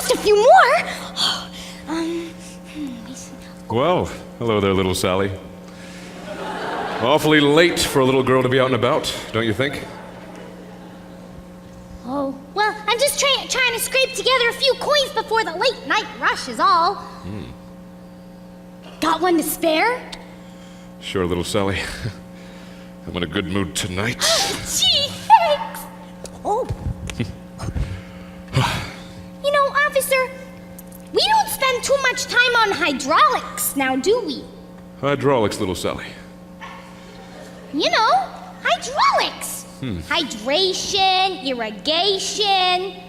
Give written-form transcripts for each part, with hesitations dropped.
just a few more. Well, hello there, little Sally. Awfully late for a little girl to be out and about, don't you think? Oh, well, I'm just trying to scrape together a few coins before the late night rush is all. Got one to spare? Sure, little Sally. I'm in a good mood tonight. Gee, thanks. Oh. You know, officer, we don't spend too much time on hydraulics now, do we? Hydraulics, little Sally. You know, hydraulics. Hydration, irrigation,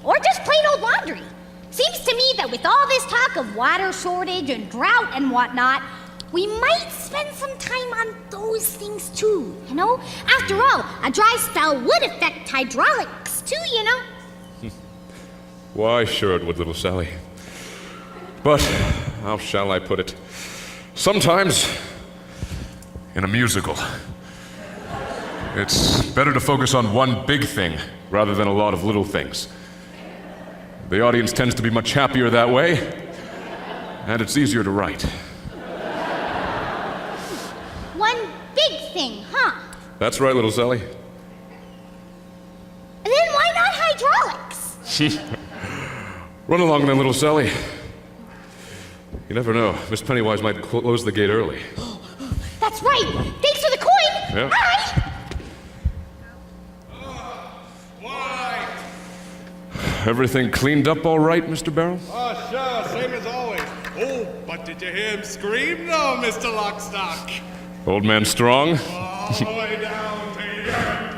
or just plain old laundry. Seems to me that with all this talk of water shortage and drought and whatnot, we might spend some time on those things too, you know? After all, a dry spell would affect hydraulics too, you know? Why, sure it would, little Sally. But, how shall I put it? Sometimes, in a musical, it's better to focus on one big thing rather than a lot of little things. The audience tends to be much happier that way, and it's easier to write. One big thing, huh? That's right, little Sally. And then why not hydraulics? Run along then, little Sally. You never know. Miss Pennywise might close the gate early. That's right. Thanks for the coin. Yeah. Bye. Why? Everything cleaned up all right, Mr. Barrel? Oh, sure, same as always. Oh, but did you hear him scream, though, Mr. Lockstock? Old man Strong? All the way down to Urinetown.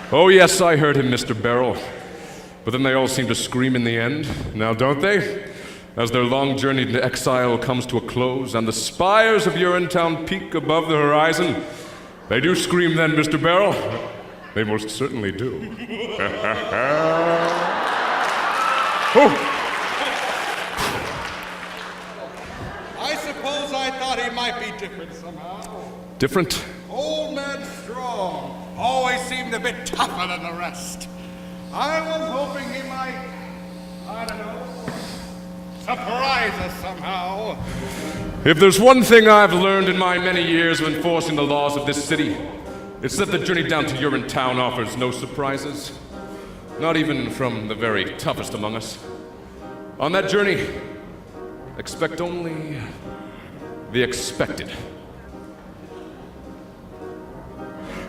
Oh, yes, I heard him, Mr. Barrel. But then they all seem to scream in the end, now don't they? As their long journey to exile comes to a close and the spires of Urinetown peak above the horizon, they do scream then, Mr. Barrel. They most certainly do. Oh! I suppose I thought he might be different somehow. Different? Old man Strong always seemed a bit tougher than the rest. I was hoping he might, I don't know, surprise us somehow. If there's one thing I've learned in my many years of enforcing the laws of this city, it's that the journey down to Urinetown offers no surprises. Not even from the very toughest among us. On that journey, expect only the expected.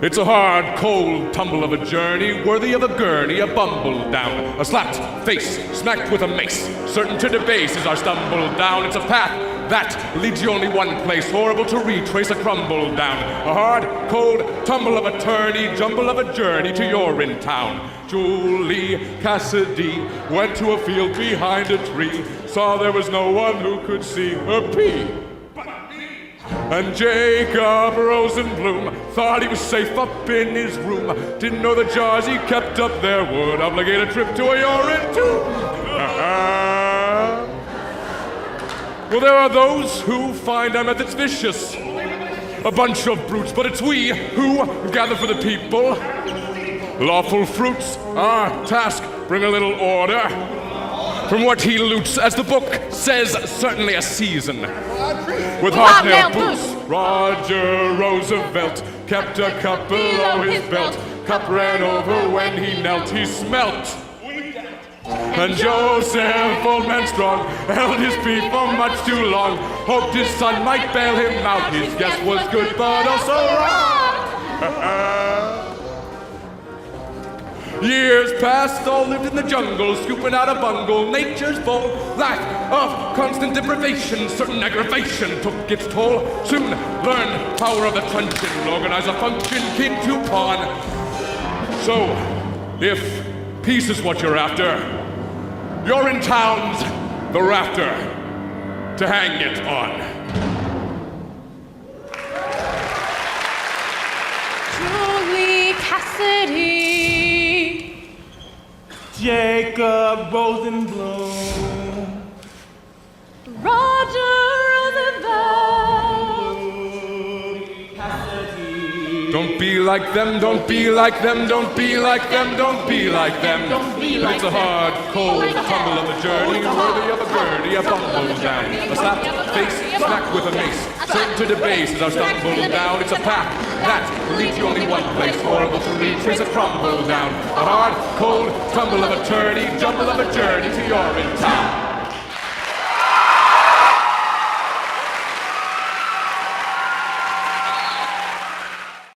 It's a hard, cold tumble of a journey, worthy of a gurney, a bumble down, a slapped face, smacked with a mace, certain to debase as our stumble down. It's a path that leads you only one place, horrible to retrace, a crumble down, a hard, cold tumble of a tourney, jumble of a journey to Urinetown. Julie Cassidy went to a field behind a tree, saw there was no one who could see her pee. And Jacob Rosenblum thought he was safe up in his room. Didn't know the jars he kept up there would obligate a trip to a urine tomb. Well, there are those who find our methods vicious. A bunch of brutes, but it's we who gather for the people. Lawful fruits, our task, bring a little order. From what he loots, as the book says, certainly a season. With hobnail boots, Roger Roosevelt kept a cup below his belt. Cup ran over when he knelt, he smelt. And Joseph, old man Strong, held his peace for much too long. Hoped his son might bail him out. His guess was good, but also wrong. Years passed, all lived in the jungle, scooping out a bungle. Nature's full lack of constant deprivation. Certain aggravation took its toll. Soon learned power of the truncheon, organize a function kin to pawn. So, if peace is what you're after, Urinetown's the rafter to hang it on. Julie Cassidy, Jacob Rosenblum, Roger Roosevelt. Cassidy. Don't Don't be like them, don't be like them, don't be like them, don't be like them. But it's a hard, cold tumble of a journey, worthy of a gurney, a bumble down. A slap face, smack with a mace, certain to debase as I stumble down. It's a path that leads you only one place, horrible to reach, is a crumble down. A hard, cold tumble of a journey, jumble of a journey to your in town.